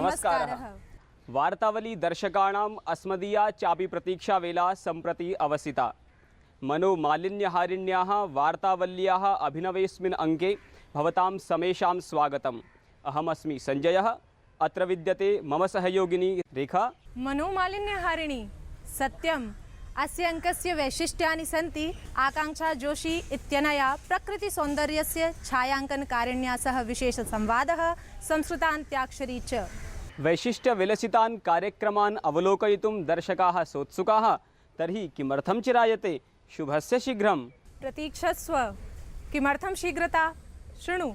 नमस्कारः। वार्तावली दर्शकाणाम् अस्मदीया चापि प्रतीक्षा वेला सम्प्रति अवसिता। मनोमालिन्यहारिण्याः वार्तावल्याः अभिनवेस्मिन् अंके भवतां समेषां स्वागतम्। अहमस्मि सञ्जयः। अत्र विद्यते मम सहयोगिनी रेखा। मनोमालिन्यहारिणी सत्यम्। अस्य अङ्कस्य वैशिष्ट्यानि सन्ति आकाङ्क्षा जोशी इत्यनया प्रकृतिसौन्दर्यस्य छायाङ्कनकारिण्या सह विशेषसंवादः, संस्कृतान्त्याक्षरी च। वैशिष्ट्यविलसितान् कार्यक्रमान् अवलोकयितुं दर्शकाः सोत्सुकाः। तर्हि किमर्थं चिरायते? शुभस्य शीघ्रं। प्रतीक्षस्व। किमर्थं शीघ्रता? शृणु।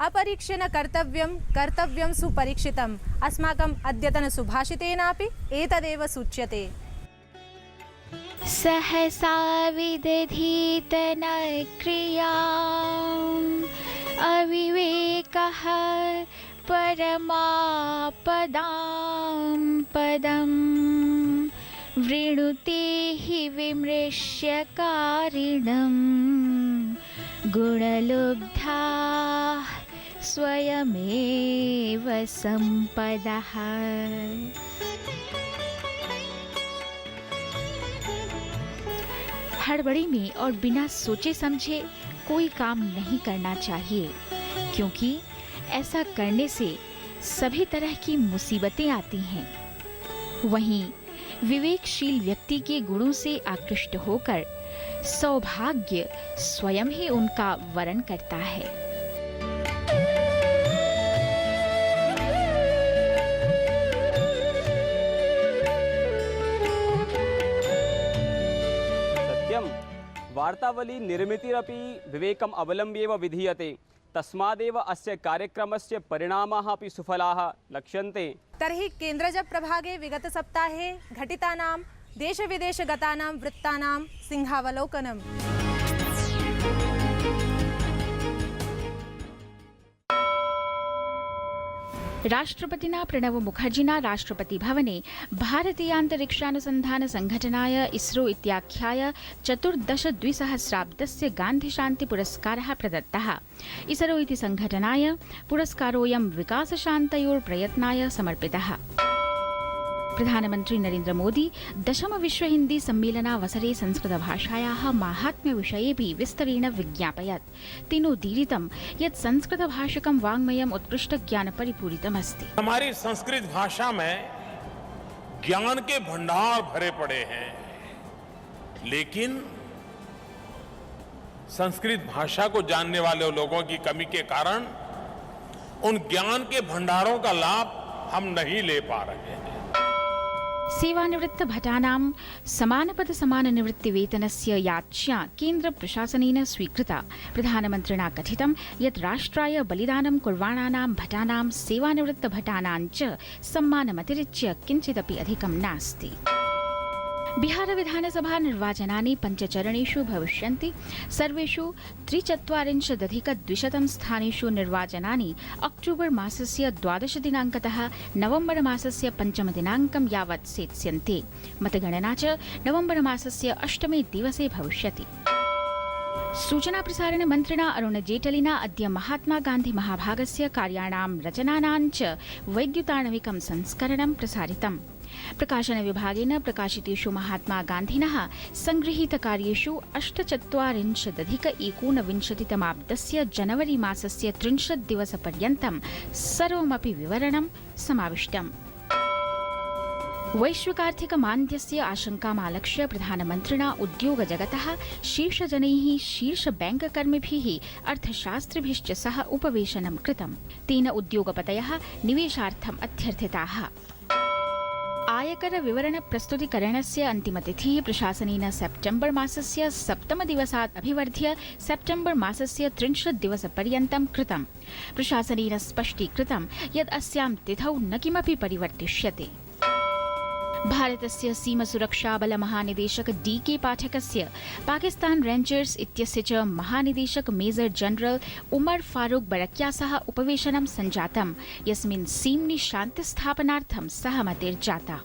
अपरीक्ष्य न कर्तव्यं, कर्तव्यं सुपरीक्षितम्। अस्माकम् अद्यतनसुभाषितेनापि एतदेव सूच्यते। सहसा विदधीत न क्रियाम्, अविवेकः परमापदां पदम्, वृणुते हि विमृश्य कारिणम्, गुणलुब्धाः स्वयमेव सम्पदः। हड़बड़ी में और बिना सोचे समझे कोई काम नहीं करना चाहिए, क्योंकि ऐसा करने से सभी तरह की मुसीबतें आती हैं। वहीं विवेकशील व्यक्ति के गुणों से आकृष्ट होकर सौभाग्य स्वयं ही उनका वरण करता है। वार्तावली निर्मितिरपि विवेकम् अवलम्ब्येव विधीयते। तस्मादेव अस्य कार्यक्रमस्य परिणामाः अपि सुफलाः लक्ष्यन्ते। तर्हि केन्द्रज प्रभागे विगत सप्ताहे घटितानां देशविदेशगतानां वृत्तानां सिंहावलोकनम्। राष्ट्रपतिना प्रणव मुखर्जिना राष्ट्रपति भवने भारतीयान्तरिक्षानुसन्धान संघटनाय इस्रो इत्याख्याय 14,2000 गान्धिशान्तिपुरस्कारः प्रदत्तः। इस्रो इति संघटनाय पुरस्कारोऽयं विकासशान्तयोर्प्रयत्नाय समर्पितः। प्रधानमन्त्री नरेन्द्र मोदी 10म विश्व हिंदी सम्मेलनावसरे संस्कृतभाषायाः माहात्म्यविषयेऽपि विस्तरेण विज्ञापयत्। तेनोदीरितं यत् संस्कृतभाषिकं वाङ्मयम् उत्कृष्टज्ञानपरिपूरितमस्ति। हमारी संस्कृत भाषा में ज्ञान के भंडार भरे पड़े हैं, लेकिन संस्कृत भाषा को जानने वाले लोगों की कमी के कारण उन ज्ञान के भंडारों का लाभ हम नहीं ले पा रहे हैं। सेवानिवृत्त भटानां समानपद समाननिवृत्तिवेतनस्य याच्ञा केन्द्र प्रशासनेन स्वीकृता। प्रधानमन्त्रिणा कथितं यत् राष्ट्राय बलिदानं कुर्वाणानां भटानां सेवानिवृत्त भटानां च सम्मानमतिरिच्य किञ्चिदपि अधिकं नास्ति। बिहार विधानसभा निर्वाचनानि 5 चरणेषु भविष्यन्ति। सर्वेषु 43,200 स्थानेषु निर्वाचनानि अक्टोबर् मासस्य 12 दिनाङ्कतः नवम्बर मासस्य 5 दिनाङ्कं यावत् सेत्स्यन्ते। मतगणना च नवम्बर मासस्य 8 दिवसे भविष्यति। सूचना प्रसारण मन्त्रिणा अरुण जेटलिना अद्य महात्मा गान्धी महाभागस्य कार्याणां रचनानां च वैद्युताणविकं संस्करणं प्रसारितम्। प्रकाशन विभागेन प्रकाशितेषु महात्मा गान्धिनः संगृहीतकार्येषु 48,129तमाब्दस्य जनवरी मासस्य 30 दिवसपर्यन्तं सर्वमपि विवरणं समाविष्टम्। वैश्विकार्थिक मान्द्यस्य आशंकामालक्ष्य प्रधानमन्त्रिणा उद्योगजगतः शीर्षजनैः शीर्ष बैंककर्मिभिः अर्थशास्त्रिभिश्च सह उपवेशनं कृतम्। तेन उद्योगपतयः निवेशार्थम् अध्यर्थिताः। आयकर विवरण प्रस्तुतीकरणस्य अन्तिमतिथिः प्रशासनेन सेप्टेम्बर मासस्य 7 दिवसात् अभिवर्ध्य सेप्टेम्बर मासस्य 30 दिवसपर्यन्तं कृतम्। प्रशासनेन स्पष्टीकृतं यत् अस्यां तिथौ न किमपि परिवर्तिष्यते। भारतस्य सीमसुरक्षाबल महानिदेशक DK पाठकस्य पाकिस्तान रेंजर्स इत्यस्य च महानिदेशक मेजर जनरल उमर फारूक बरकिया सह उपवेशनं सञ्जातम्, यस्मिन् सीम्नि शान्तिस्थापनार्थं सहमतिर्जाता।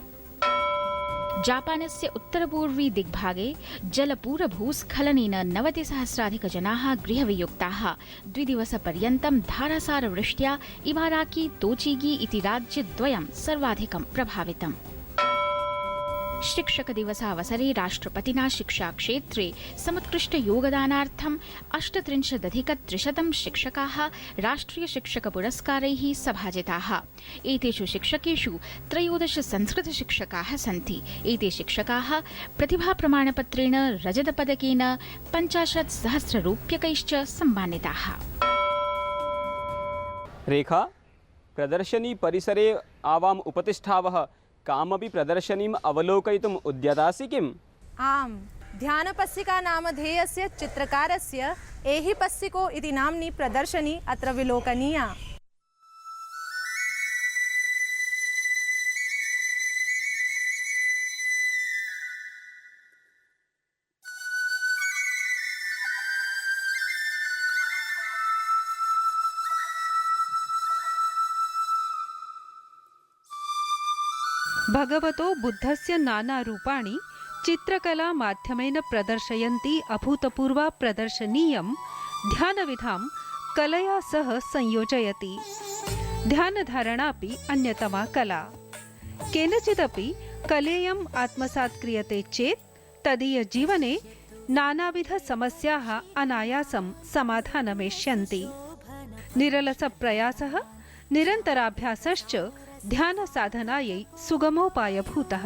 जापानस्य उत्तरपूर्वी दिग्भागे जलपूरभूस्खलनेन 90,000-अधिकजनाः गृहवियुक्ताः। 2 दिवसपर्यन्तं धारासारवृष्ट्या इबाराकी तोचीगी इति राज्यद्वयं सर्वाधिकं प्रभावितम्। शिक्षकदिवसावसरे राष्ट्रपतिना शिक्षाक्षेत्रे समुत्कृष्टयोगदानार्थं 38,300 शिक्षकाः राष्ट्रियशिक्षकपुरस्कारैः सभाजिताः। एतेषु शिक्षकेषु 13 संस्कृतशिक्षकाः सन्ति। एते शिक्षकाः प्रतिभाप्रमाणपत्रेण रजतपदकेन 50,000 रूप्यकैश्च सम्मानिताः। रेखा, प्रदर्शनी परिसरे आवाम् उपतिष्ठावः कामपि प्रदर्शनीम् अवलोकयितुम् उद्यतासि किम्? आम्, ध्यानपस्सिका नामधेयस्य चित्रकारस्य एहि पस्सिको इति नाम्नी प्रदर्शनी अत्र विलोकनीया। भगवतो बुद्धस्य नानारूपाणि चित्रकला माध्यमेन प्रदर्शयन्ती अभूतपूर्वा प्रदर्शनीयं ध्यानविधां कलया सह संयोजयति। ध्यानधारणापि अन्यतमा कला। केनचिदपि कलेयम् आत्मसात् क्रियते चेत् तदीयजीवने नानाविधसमस्याः अनायासं समाधानमेष्यन्ति। निरलसप्रयासः निरन्तराभ्यासश्च ध्यानसाधनायै सुगमोपायभूतः।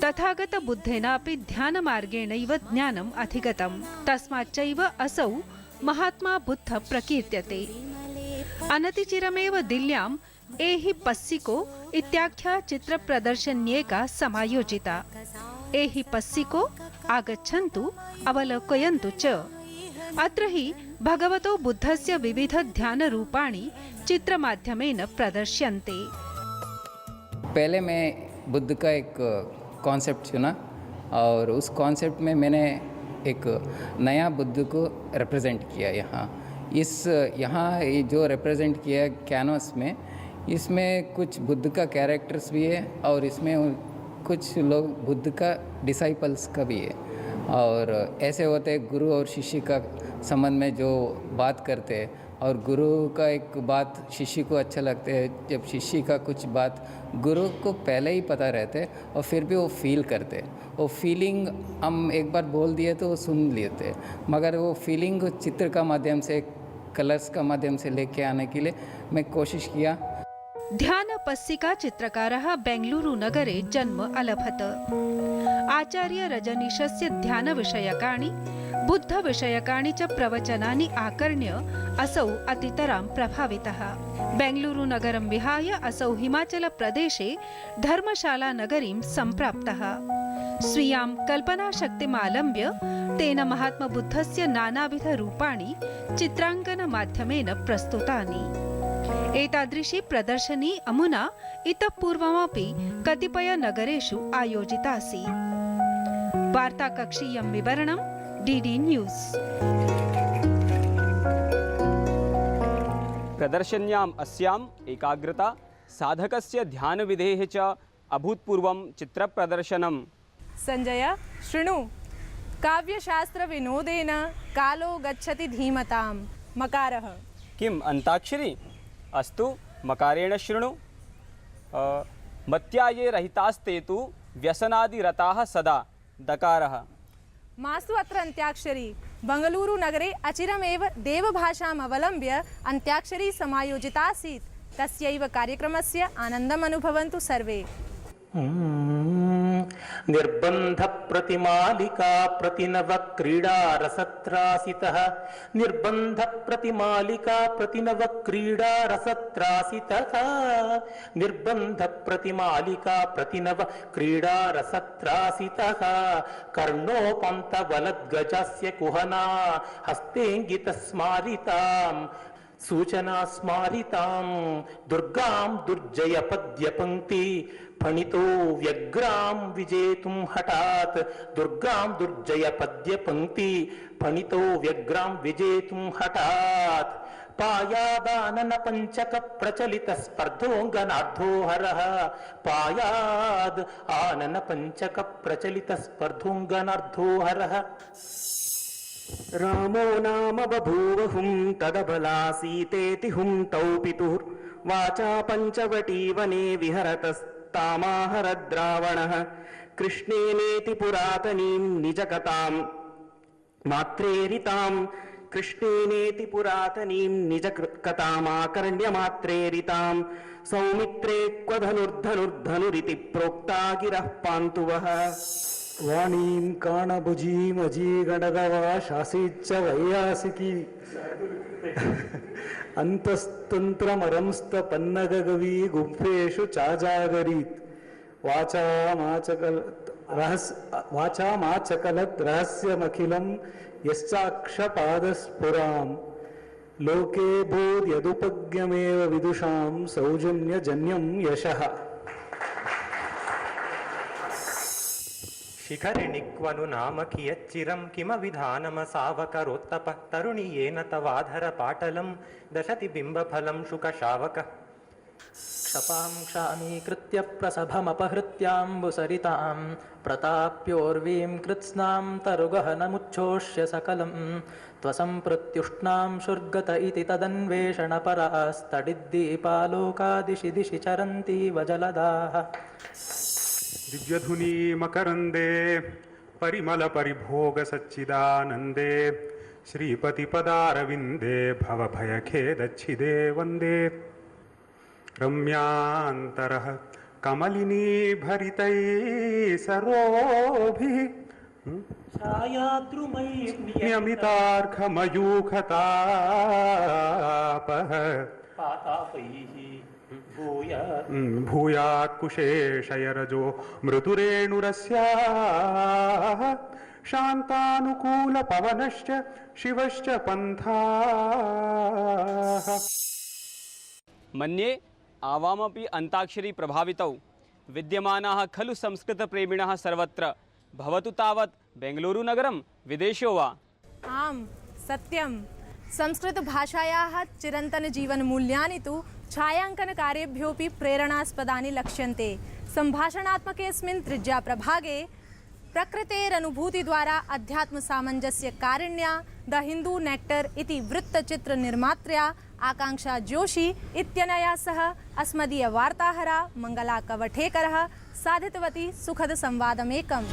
तथागतबुद्धेनापि ध्यानमार्गेणैव ज्ञानम् अधिगतम्। तस्माच्चैव असौ महात्मा बुद्ध प्रकीर्त्यते। अनतिचिरमेव दिल्ल्याम् एहि पस्सिको इत्याख्या चित्रप्रदर्शन्येका समायोजिता। एहि पस्सिको आगच्छन्तु, अवलोकयन्तु च। अत्र हि भगवतो बुद्धस्य विविध ध्यानरूपाणि चित्रमाध्यमेन प्रदर्श्यन्ते। पहले मैं बुद्ध का एक कॉन्सेप्ट चुना और उस कॉन्सेप्ट में मैंने एक नया बुद्ध को रिप्रेजेंट किया। यहाँ ये जो रिप्रेजेंट किया कैनवस में, इसमें कुछ बुद्ध का कैरेक्टर्स भी है और इसमें कुछ लोग बुद्ध का डिसाइपल्स का भी है। और ऐसे होते गुरु और शिष्य का संबंध में जो बात करते हैं, और गुरु का एक बात शिष्य को अच्छा लगता है, जब शिष्य का कुछ बात गुरु को पहले ही पता रहते और फिर भी वो फील करते। वो फीलिंग हम एक बार बोल दिए तो वो सुन लेते, मगर वो फीलिंग चित्र का माध्यम से, कलर्स का माध्यम से लेके आने के लिए मैं कोशिश किया। ध्यानपस्सिका चित्रकारः बेंगलुरु नगरे जन्म अलभत। आचार्य रजनीशस्य ध्यानविषयकाणि बुद्धविषयकाणि च प्रवचनानि आकर्ण्य असौ अतितरां प्रभावितः। बेंगलुरु नगरं विहाय असौ हिमाचलप्रदेशे धर्मशालानगरीं सम्प्राप्तः। स्वीयां कल्पनाशक्तिमालम्ब्य तेन महात्मबुद्धस्य नानाविधरूपाणि चित्राङ्कनमाध्यमेन प्रस्तुतानि। एतादृशी प्रदर्शनी अमुना इतः पूर्वमपि कतिपयनगरेषु आयोजितासि। वार्ताकक्षीयं विवरणं डीडी न्यूज़। प्रदर्शन्याम् अस्याम् एकाग्रता साधकस्य ध्यानविधेः च अभूतपूर्वं चित्रप्रदर्शनम्। संजय, शृणु। काव्यशास्त्रविनोदेन कालो गच्छति धीमतां। मकारः। किम् अन्ताक्षरी? अस्तु, मकारेण शृणु। मत्याये रहितास्ते तु व्यसनादिरताः सदा। दकारः। मास्तु अत्र अन्त्याक्षरी। बंगलुरु नगरे अचिरमेव देवभाषाम् अवलम्ब्य अन्त्याक्षरी समायोजिता आसीत्। तस्यैव कार्यक्रमस्य आनन्दम् अनुभवन्तु सर्वे। निर्बंध प्रतिमालिका प्रतिनव क्रीडा रसत्रासितः। निर्बंध प्रतिमालिका प्रतिनव क्रीडा रसत्रासितः। निर्बंध प्रतिमालिका प्रतिनव क्रीडा रसत्रासितः। कर्णोपंत वलद्गजस्य कुहना हस्तेङ्गित स्मारिताम्। सूचना स्मारितां दुर्गां दुर्जय पद्यपङ्क्ति फणितो व्यग्रां विजेतुं हठात् दुर्गां दुर्जय पद्यपङ्क्ति फणितो व्यग्रां विजेतुं हठात् पायादानन पंचक प्रचलित स्पर्धोऽङ्गनार्धोहरः पायाद आनन पंचक प्रचलित स्पर्धोऽङ्गनार्धोहरः रामो नाम बभूवहुं तदबलासीतेति हुं तौ पितुः वाचा पञ्चवटी वने विहरतस्तामाहरद्रावणः कृष्णेनेति पुरातनीं निजकथां मात्रेरितां कृष्णेनेति पुरातनीं निजकथामाकर्ण्यमात्रेरितां सौमित्रे क्व धनुर्धनुर्धनुरिति प्रोक्ता गिरः पान्तुवः वाणीं काणभुजीमजीगणगवा शासीच्च वैयासिकी अन्तस्तन्त्रमरंस्तपन्नगगवी गुम्फेषु चाजागरीत् वाचामाचकलत् रहस्यमखिलं यश्चाक्षपादस्फुरां लोके भूद्यदुपज्ञमेव विदुषां सौजन्यजन्यं यशः शिखरिणिक्वनु नाम कियच्चिरं किमविधानमसावकरोत्तपः तरुणीयेन तवाधरपाटलं दशति बिम्बफलं शुकशावकः क्षपां क्षामीकृत्य प्रसभमपहृत्याम्बुसरितां प्रताप्योर्वीं कृत्स्नां तरुगहनमुच्छोष्य सकलं त्वसम्प्रत्युष्णां शुर्गत इति तदन्वेषणपरास्तडिद्दीपालोकादिशि दिशि चरन्तीव जलदाः दिव्यधुनी मकरन्दे परिमलपरिभोगसच्चिदानन्दे श्रीपतिपदारविन्दे भवभयखेदच्छिदे वन्दे रम्यान्तरः कमलिनी भरितैः सरोभिः नियमितार्घमयूखतापः भूयात् कुशेशयरजो मृदुरेणुरस्याः शान्तानुकूलपवनश्च शिवश्च पन्थाः मन्ये आवामपि अन्ताक्षरी प्रभावितौ विद्यमानाः खलु संस्कृतप्रेमिणः सर्वत्र भवतु तावत् बेङ्गलूरुनगरं विदेशो वा। आम सत्यं संस्कृतभाषायाः चिरन्तनजीवनमूल्यानि तु छायाङ्कनकार्येभ्योऽपि प्रेरणास्पदानि लक्ष्यन्ते। सम्भाषणात्मकेऽस्मिन् तृतीयप्रभागे प्रकृतेरनुभूतिद्वारा अध्यात्मसामञ्जस्यकारिण्या द हिन्दू नेक्टर् इति वृत्तचित्रनिर्मात्र्या आकांक्षा जोशी इत्यनया सह अस्मदीयवार्ताहरा मङ्गला कवठेकरः साधितवती सुखदसंवादमेकम्।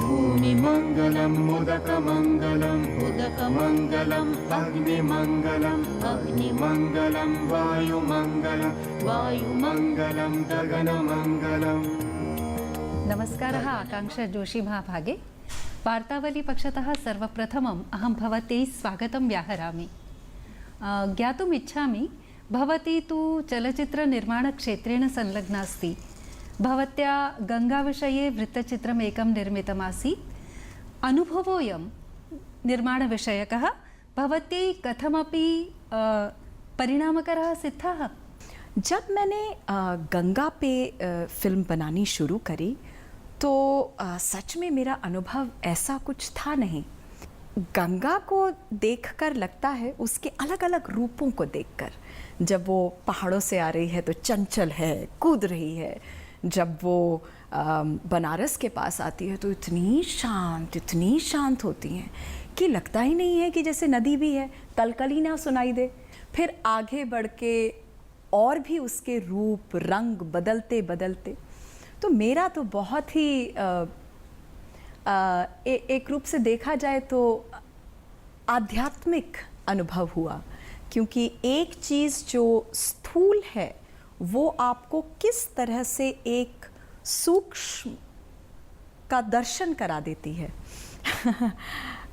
भूमिमङ्गलं मुदकमङ्गलं उदकमङ्गलं अग्निमङ्गलं अग्निमङ्गलं वायुमङ्गलं वायुमङ्गलं गगनमङ्गलम्। नमस्कारः, आकांक्षा जोशी महाभागे। वार्तावलीपक्षतः सर्वप्रथमम् अहं भवती स्वागतं व्याहरामि। ज्ञातुम् इच्छामि, भवती तु चलच्चित्रनिर्माणक्षेत्रेण संलग्ना अस्ति। भवत्या गङ्गाविषये वृत्तचित्रम् एकं निर्मितमासीत्। अनुभवोऽयं निर्माणविषयकः भवत्यै कथमपि परिणामकरः सिद्धः। जब मैंने गंगा पे फिल्म बनानी शुरू करी तो सच में मेरा अनुभव ऐसा कुछ था नहीं। गंगा को देखकर लगता है, उसके अलग अलग रूपों को देखकर, जब वो पहाड़ों से आ रही है तो चंचल है, कूद रही है। जब वो बनारस के पास आती है तो इतनी शांत होती हैं कि लगता ही नहीं है कि जैसे नदी भी है, कलकली ना सुनाई दे। फिर आगे बढ़ के और भी उसके रूप रंग बदलते बदलते, तो मेरा तो बहुत ही एक रूप से देखा जाए तो आध्यात्मिक अनुभव हुआ, क्योंकि एक चीज़ जो स्थूल है वो आपको किस तरह से एक सूक्ष्म का दर्शन करा देती है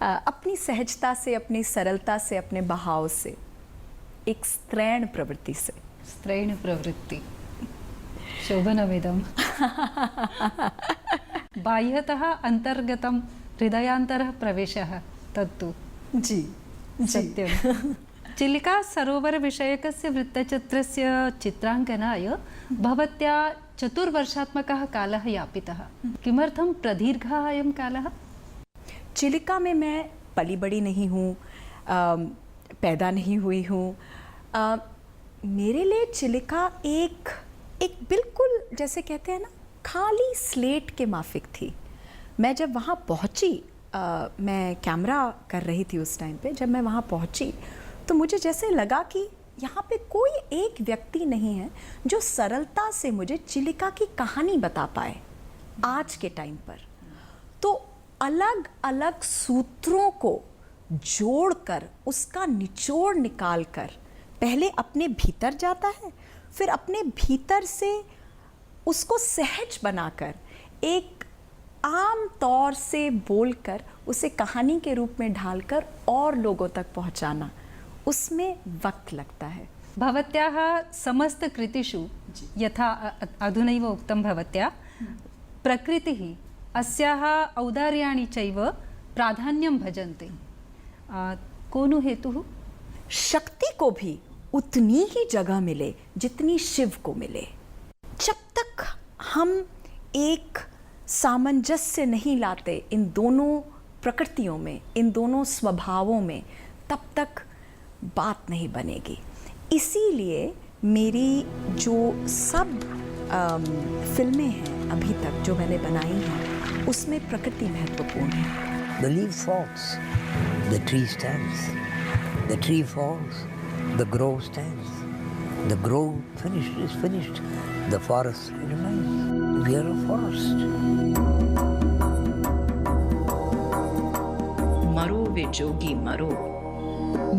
अपनी सहजता से, अपनी सरलता से, अपने बहाव से, एक स्त्रैण प्रवृत्ति से। स्त्रैण प्रवृत्ति शोभनमिदं। बाह्यतः अन्तर्गतं हृदयान्तरः प्रवेशः तत्तु जी सत्यं चिलिका सरोवरविषयकस्य वृत्तचित्रस्य चित्राङ्कनाय भवत्या 4 वर्षात्मकः कालः यापितः। किमर्थं प्रदीर्घः अयं कालः? चिलिका में मैं पली बड़ी नहीं हूँ, पैदा नहीं हुई हूँ। मेरे लिए चिलिका एक बिल्कुल जैसे कहते हैं ना खाली स्लेट के माफिक थी। मैं जब वहाँ पहुँची, मैं कैमरा कर रही थी उस टाइम पे, जब मैं वहाँ पहुँची तो मुझे जैसे लगा कि यहाँ पे कोई एक व्यक्ति नहीं है जो सरलता से मुझे चिलिका की कहानी बता पाए आज के टाइम पर। तो अलग अलग सूत्रों को जोड़कर उसका निचोड़ निकाल कर पहले अपने भीतर जाता है, फिर अपने भीतर से उसको सहज बनाकर एक आम तौर से बोलकर उसे कहानी के रूप में ढालकर और लोगों तक पहुंचाना, उसमें वक्त लगता है। भवत्याः समस्तकृतिषु यथा अधुनैव उक्तं भवत्या प्रकृतिः अस्याः औदार्याणि चैव प्राधान्यं भजन्ते। कोनो हेतुः? शक्ति को भी उतनी ही जगह मिले जितनी शिव को मिले। जब तक हम एक सामंजस्य नहीं लाते इन दोनों प्रकृतियों में, इन दोनों स्वभावों में, तब तक बात नहीं बनेगी। इसीलिए मेरी जो सब फिल्में हैं अभी तक जो मैंने बनाई हैं उसमें प्रकृति महत्वपूर्ण है। The leaf falls, the tree stands. The tree falls, the grove stands. The grove is finished. The forest remains. We are a forest. मरो वे जोगी मरो,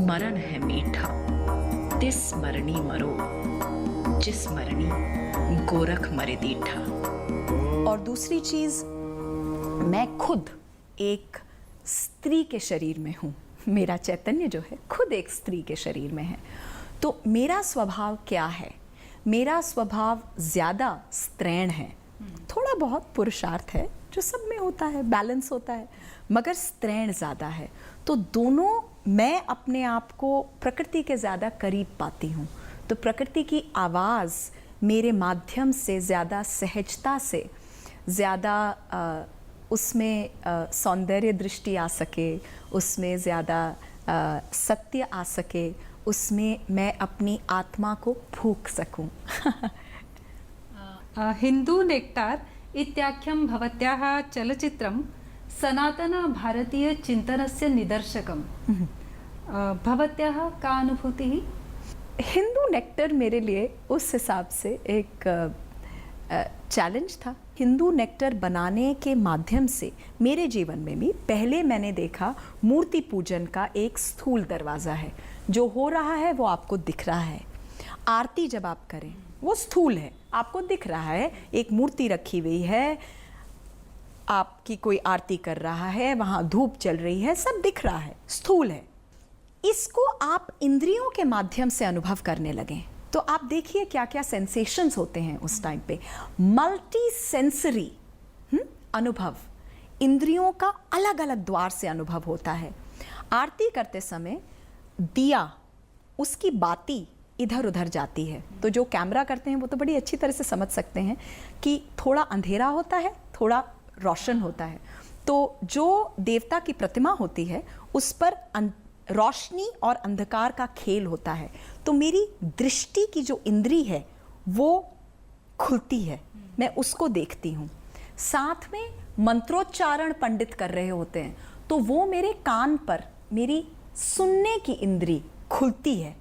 मरण है मीठा, तिस मरनी मरो, जिस मरनी गोरख मरे दीठा। और दूसरी चीज, मैं खुद एक स्त्री के शरीर में हूँ। मेरा चैतन्य जो है खुद एक स्त्री के शरीर में है। तो मेरा स्वभाव क्या है? मेरा स्वभाव ज़्यादा स्त्रैण है, थोड़ा बहुत पुरुषार्थ है जो सब में होता है, बैलेंस होता है, मगर स्त्रैण ज़्यादा है। तो दोनों, मैं अपने आप को प्रकृति के ज़्यादा करीब पाती हूँ। तो प्रकृति की आवाज़ मेरे माध्यम से ज़्यादा सहजता से, ज़्यादा उसमें सौंदर्य दृष्टि आ सके, उसमें ज़्यादा सत्य आ सके, उसमें मैं अपनी आत्मा को फूंक सकूं। हिंदू नेक्टार इत्याख्यं भवत्याः चलचित्रं सनातनभारतीयचिन्तनस्य निदर्शकं। भवत्याः का अनुभूतिः? हिंदू नेक्टर मेरे लिए उस हिसाब से एक चैलेंज था। हिंदू नेक्टर बनाने के माध्यम से मेरे जीवन में भी पहले मैंने देखा मूर्ति पूजन का एक स्थूल दरवाज़ा है। जो हो रहा है वो आपको दिख रहा है। आरती जब आप करें वो स्थूल है, आपको दिख रहा है, एक मूर्ति रखी हुई है, आपकी कोई आरती कर रहा है, वहाँ धूप चल रही है, सब दिख रहा है, स्थूल है। इसको आप इंद्रियों के माध्यम से अनुभव करने लगें तो आप देखिए क्या क्या सेंसेशंस होते हैं उस टाइम पे। मल्टी सेंसरी अनुभव, इंद्रियों का अलग अलग द्वार से अनुभव होता है। आरती करते समय दिया, उसकी बाती इधर उधर जाती है, तो जो कैमरा करते हैं वो तो बड़ी अच्छी तरह से समझ सकते हैं कि थोड़ा अंधेरा होता है, थोड़ा रोशन होता है। तो जो देवता की प्रतिमा होती है उस पर रोशनी और अंधकार का खेल होता है। तो मेरी दृष्टि की जो इंद्री है वो खुलती है, मैं उसको देखती हूँ। साथ में मंत्रोच्चारण पंडित कर रहे होते हैं तो वो मेरे कान पर, मेरी सुनने की इंद्री खुलती है।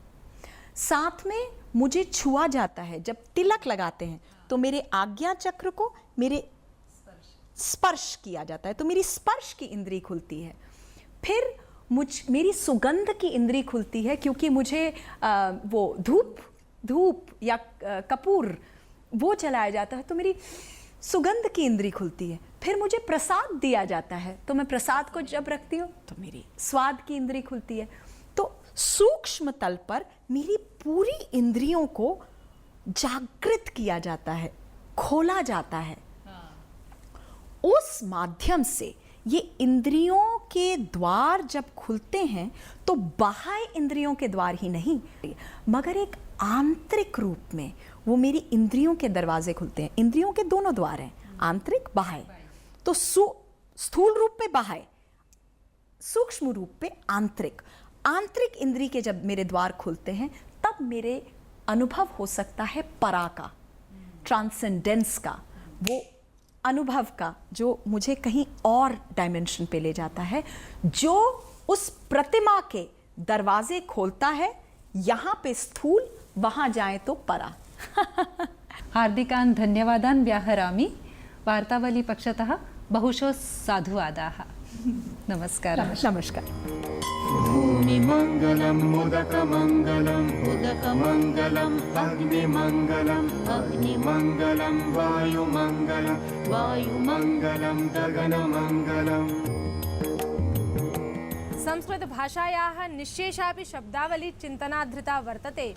साथ में मुझे छुआ जाता है, जब तिलक लगाते हैं तो मेरे आज्ञा चक्र को मेरे स्पर्श किया जाता है तो मेरी स्पर्श की इंद्री खुलती है। फिर मेरी सुगंध की इंद्री खुलती है, क्योंकि मुझे वो धूप या कपूर वो जलाया जाता है तो मेरी सुगंध की इंद्री खुलती है। फिर मुझे प्रसाद दिया जाता है तो मैं प्रसाद को जब रखती हूँ तो मेरी स्वाद की इंद्री खुलती है। तो सूक्ष्म तल पर मेरी पूरी इंद्रियों को जागृत किया जाता है, खोला जाता है। उस माध्यम से ये इंद्रियों के द्वार जब खुलते हैं तो बाह्य इंद्रियों के द्वार ही नहीं, मगर एक आंतरिक रूप में वो मेरी इंद्रियों के दरवाजे खुलते हैं। इंद्रियों के दोनों द्वार हैं, आंतरिक बाह्य। तो स्थूल रूप में बाह्य, सूक्ष्म रूप पे आंतरिक। आंतरिक इंद्री के जब मेरे द्वार खुलते हैं तब मेरे अनुभव हो सकता है परा का, ट्रांसेंडेंस का, वो अनुभव का जो मुझे कहीं और डायमेंशन पे ले जाता है, जो उस प्रतिमा के दरवाजे खोलता है। यहाँ पे स्थूल, वहाँ जाए तो परा। हार्दिकान् धन्यवादान् व्याहरामि। वार्तावली पक्षतः बहुशो साधुवादाः। नमस्कारः। नमस्कार। भूमिमङ्गलं मुदकमङ्गलं उदकमङ्गलं अग्निमङ्गलं अग्निमङ्गलं वायुमङ्गलं वायुमङ्गलं गगनमङ्गलम्। संस्कृतभाषायाः निःशेषापि शब्दावली चिन्तनाधृता वर्तते।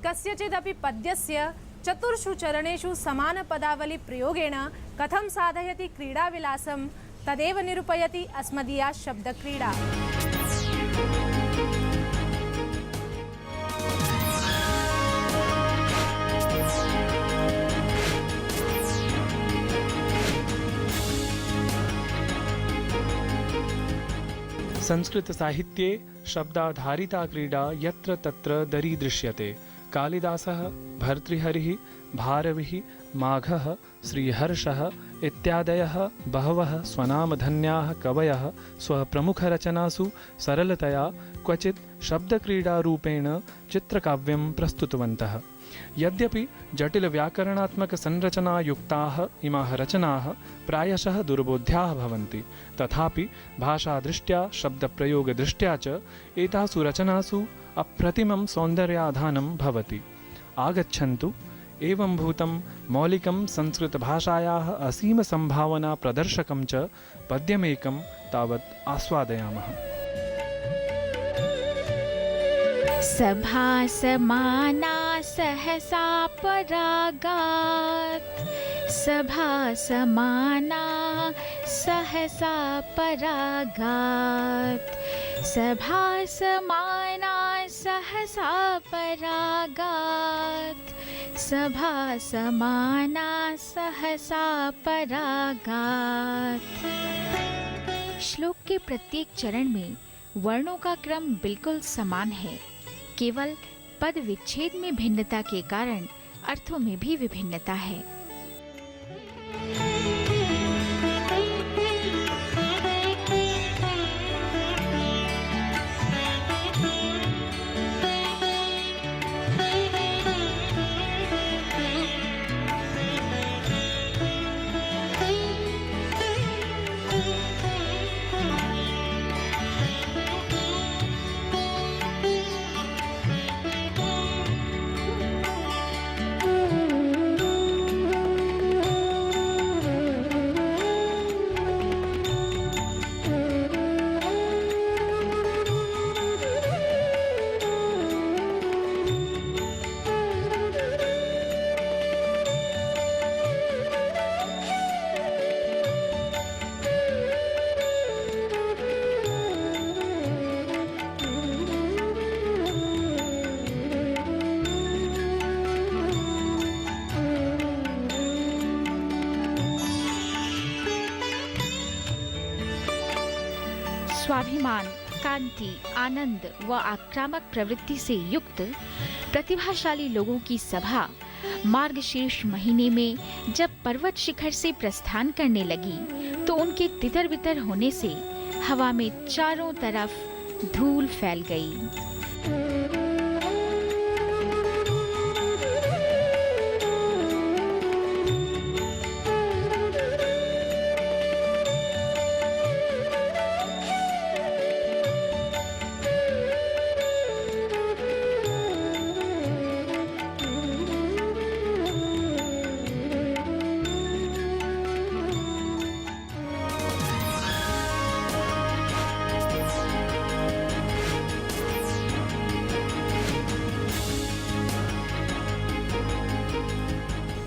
कस्यचिदपि पद्यस्य चतुर्षु चरणेषु समानपदावली प्रयोगेण कथं साधयति क्रीडाविलासं तदेव निरूपयति अस्मदीया शब्दक्रीडा। संस्कृत साहित्ये शब्दाधारिता क्रीडा यत्र तत्र दरीदृश्यते। कालिदासः, भर्तृहरिः, भारविः, माघः, श्रीहर्षः इत्यादयः बहवः स्वनामधन्याः कवयः स्वप्रमुखरचनासु सरलतया क्वचित् शब्दक्रीडारूपेण चित्रकाव्यं प्रस्तुतवन्तः। यद्यपि जटिलव्याकरणात्मकसंरचनायुक्ताः इमाः रचनाः प्रायशः दुर्बोध्याः भवन्ति, तथापि भाषादृष्ट्या शब्दप्रयोगदृष्ट्या च एतासु रचनासु अप्रतिमं सौन्दर्याधानं भवति। आगच्छन्तु एवंभूतं मौलिकं संस्कृतभाषायाः असीमसम्भावनाप्रदर्शकं च पद्यमेकं तावत् आस्वादयामः। सभा समाना सहसा परागात्, सभा समाना सहसा परागात्, सभा समाना सहसा परागात्, सभा समाना सहसा परागात्। श्लोक के प्रत्येक चरण में वर्णों का क्रम बिल्कुल समान है, केवल पद विच्छेद में भिन्नता के कारण अर्थों में भी विभिन्नता है। स्वाभिमान, कांति, आनंद व आक्रामक प्रवृत्ति से युक्त प्रतिभाशाली लोगों की सभा मार्गशीर्ष महीने में जब पर्वत शिखर से प्रस्थान करने लगी तो उनके तितर बितर होने से हवा में चारों तरफ धूल फैल गई।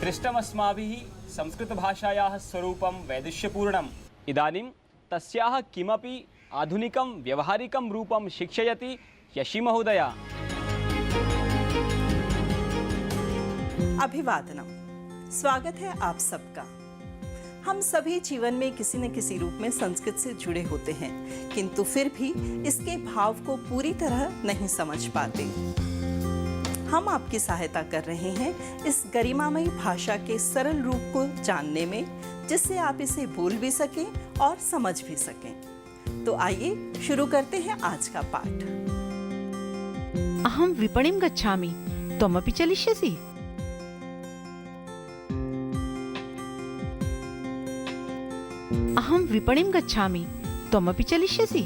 दृष्टमस्माभिः संस्कृतभाषायाः स्वरूपं वैदुष्यपूर्णम्। इदानीं तस्याः किमपि आधुनिकं व्यवहारिकं रूपं शिक्षयति यशी महोदया। अभिवादनम, स्वागत है आप सबका। हम सभी जीवन में किसी न किसी रूप में संस्कृत से जुड़े होते हैं, किंतु फिर भी इसके भाव को पूरी तरह नहीं समझ पाते। हम आपकी सहायता कर रहे हैं इस गरिमामयी भाषा के सरल रूप को जानने में, जिससे आप इसे बोल भी सकें और समझ भी सकें। तो आइए शुरू करते हैं आज का पाठ। अहम विपणिं गच्छामि, त्वमपि चलिष्यसि? अहम विपणिं गच्छामि, त्वमपि चलिष्यसि?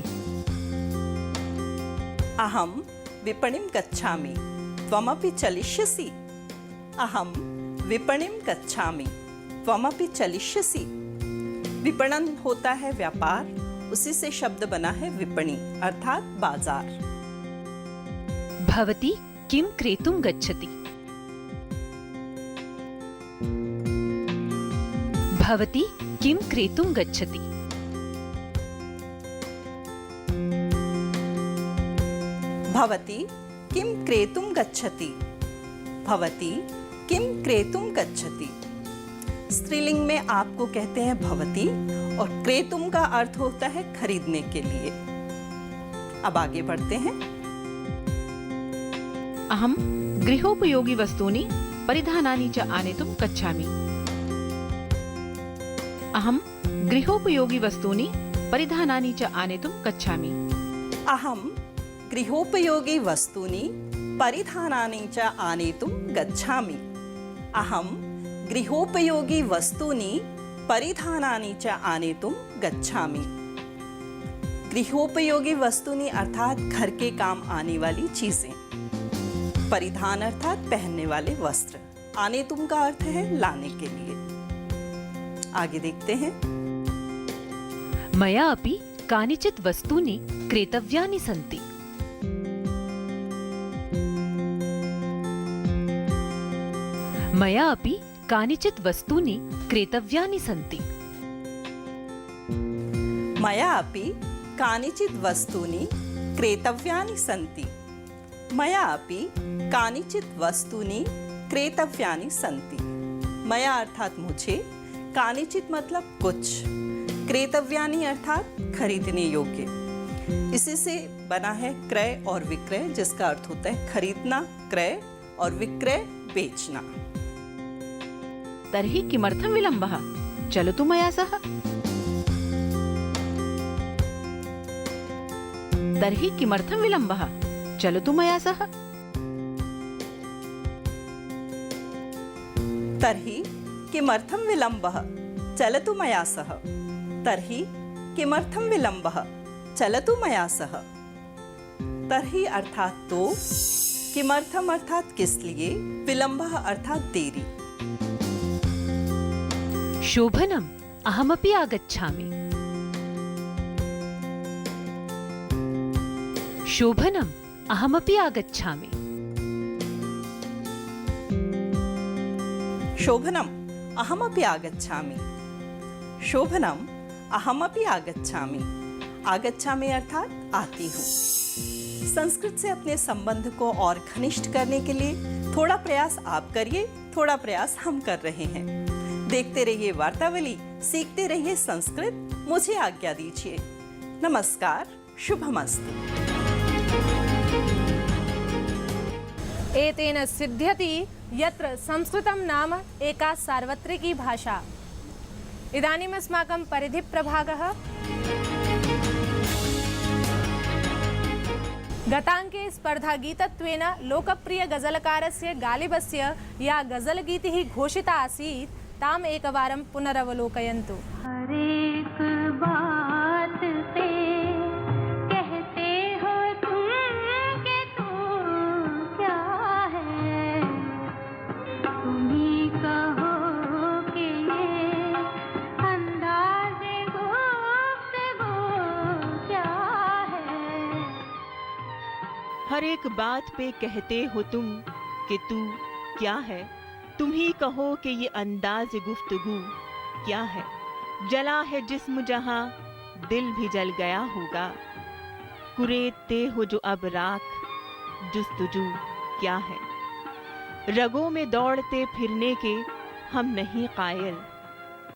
अहम विपणिं गच्छामि, त्वमपि चलिष्यसि? अहम विपणिं गच्छामि, त्वमपि चलिष्यसि? विपणन होता है व्यापार, उसी से शब्द बना है विपणि अर्थात बाजार। भवती किं क्रेतुं गच्छति? भवती किं क्रेतुं गच्छति? भवती किं क्रेतुं गच्छति? भवती किं क्रेतुं गच्छति? स्त्रीलिंग में आपको कहते हैं भवती और क्रेतुम का अर्थ होता है खरीदने के लिए। अब आगे बढ़ते हैं। अहम गृहोपयोगी वस्तूनि परिधानानि च आनेतुं गच्छामि। अहम गृहोपयोगी वस्तूनि परिधानानि च आनेतुं गच्छामि। अहम गृहोपयोगी वस्तूनि परिधानानि च आनेतुं गच्छामि। अहम गृहोपयोगी वस्तूनि परिधानानि च आनेतुं गच्छामि। गृहोपयोगी वस्तूनि अर्थात घर के काम आने वाली चीजें। परिधान अर्थात पहनने वाले वस्त्र। आनेतुं का अर्थ है लाने के लिए। आगे देखते हैं। मया अपि कानिचित् वस्तूनि क्रेतव्यानि सन्ति। मया अपि कानिचित् वस्तूनि क्रेतव्यानि सन्ति। मया अपि कानिचित् वस्तूनि क्रेतव्यानि सन्ति। मया अपि कानिचित् वस्तूनि क्रेतव्यानि सन्ति। मया अर्थात मुझे, कानिचित मतलब कुछ, क्रेतव्यानि अर्थात खरीदने योग्य। इसी से बना है क्रय और विक्रय, जिसका अर्थ होता है खरीदना, क्रय और विक्रय बेचना। तर्हि किमर्थं विलम्बः? चलतु मया सह। तर्हि किमर्थं विलम्बः? चलतु मया सह। तर्हि किमर्थं विलम्बः? चलतु मया सह। तर्हि किमर्थं विलम्बः? चलतु मया सह। तर्हि अर्थात तो, किमर्थम अर्थात किस लिए, विलम्बः अर्थात देरी। शोभनम्, अहमपि आगच्छामि। शोभनम्, अहमपि आगच्छामि। शोभनम्, अहमपि आगच्छामि। शोभनम्, अहमपि आगच्छामि। आगच्छामि अर्थात आती हूँ। संस्कृत से अपने संबंध को और घनिष्ठ करने के लिए थोड़ा प्रयास आप करिए, थोड़ा प्रयास हम कर रहे हैं। देखते रहिए वार्तावली, सीखते रहिए संस्कृत। मुझे आज्ञा दीजिए। नमस्कार, शुभमस्तु। एतेन सिद्ध्यति यत्र संस्कृतं नाम एका सार्वत्रिकी भाषा। इदानीम् अस्माकं परिधिप्रभागः। गताङ्के स्पर्धागीतत्वेन लोकप्रियगजलकारस्य गालिबस्य या गजलगीतिः घोषिता आसीत्, ताम् एकवारं पुनरवलोकयन्तु। हरेक बात पे कहते हो तुम कि तू क्या है, तुम ही कहो कि ये अंदाज़े गुफ्तगू क्या है। हर एक बात पे कहते हो तुम कि तू क्या है, तुम ही कहो कि ये अंदाज गुफ्तगू क्या है। जला है जिस्म जहां दिल भी जल गया होगा। कुरेदते हो जो अब राख, जुस्तजू क्या है। रगों में दौड़ते फिरने के हम नहीं कायल,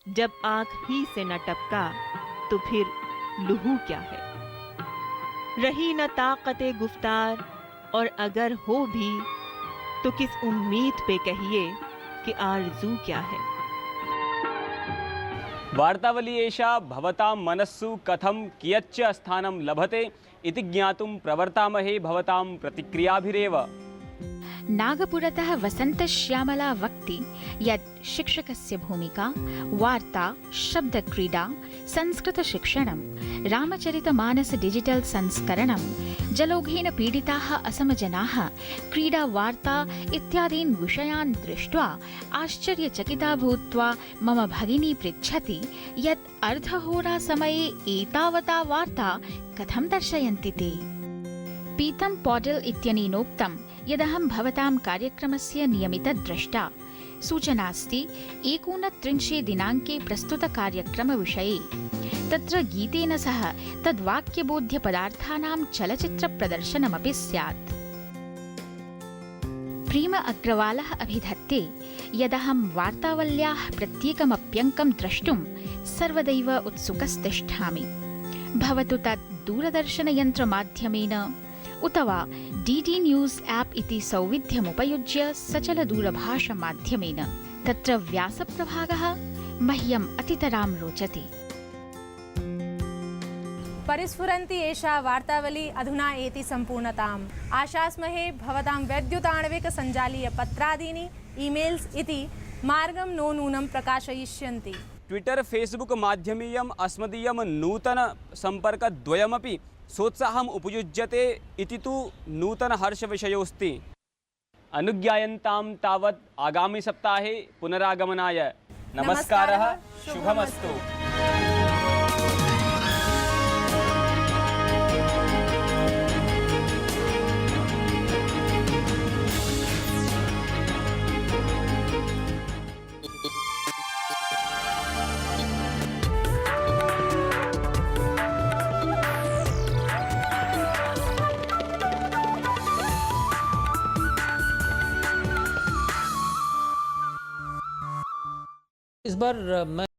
जब आँख ही से न टपका तो फिर लहू क्या है। रही न ताकते गुफ्तार, और अगर हो भी तो किस उम्मीद पे कहिए कि आरज़ू क्या है। वार्तावली एषा भवतां मनस्सु कथं कियच्च स्थानं लभते इति ज्ञातुं प्रवर्तामहे भवतां प्रतिक्रियाभिरेव। नागपुरतः वसन्तश्यामला वक्ति यत् शिक्षकस्य भूमिका वार्ता, शब्दक्रीडा, संस्कृतशिक्षणं, रामचरितमानस डिजिटल संस्करणं, जलौघेन पीडिताः असमजनाः क्रीडा, वार्ता इत्यादीन् विषयान् दृष्ट्वा आश्चर्यचकिता भूत्वा मम भगिनी पृच्छति यत् अर्धहोरासमये एतावता वार्ता कथं दर्शयन्ति ते। पीतं पॉडल इत्यनेनोक्तं यदहं भवतां कार्यक्रमस्य नियमितद्रष्टा। सूचनास्ति 29 दिनाङ्के प्रस्तुतकार्यक्रमविषये। तत्र गीतेन सह तद्वाक्यबोध्यपदार्थानां चलच्चित्रप्रदर्शनमपि स्यात्। प्रेम अग्रवालः अभिधत्ते यदहं वार्तावल्याः प्रत्येकमप्यङ्कं द्रष्टुं सर्वदैव उत्सुकस्तिष्ठामि। भवतु तत् दूरदर्शनयन्त्रमाध्यमेन उत वा DD न्यूज़ ऐप् इति सौविध्यमुपयुज्य सचलदूरभाषमाध्यमेन। तत्र व्यासप्रभागः मह्यम् अतितरां रोचते। परिस्फुरन्ति एषा वार्तावली अधुना एति सम्पूर्णताम्। आशास्महे भवतां वैद्युताण्विकसञ्जालीयपत्रादीनि ईमेल्स् इति मार्गं नो नूनं प्रकाशयिष्यन्ति। ट्विटर फेसबुक माध्यमीयम् अस्मदीयं नूतन सम्पर्कद्वयमपि सोत्साहम् उपयुज्यते इति तु नूतनहर्षविषयोऽस्ति। अनुज्ञायन्तां तावत् आगामि सप्ताहे पुनरागमनाय। नमस्कारः, शुभमस्तु। इस बार मैं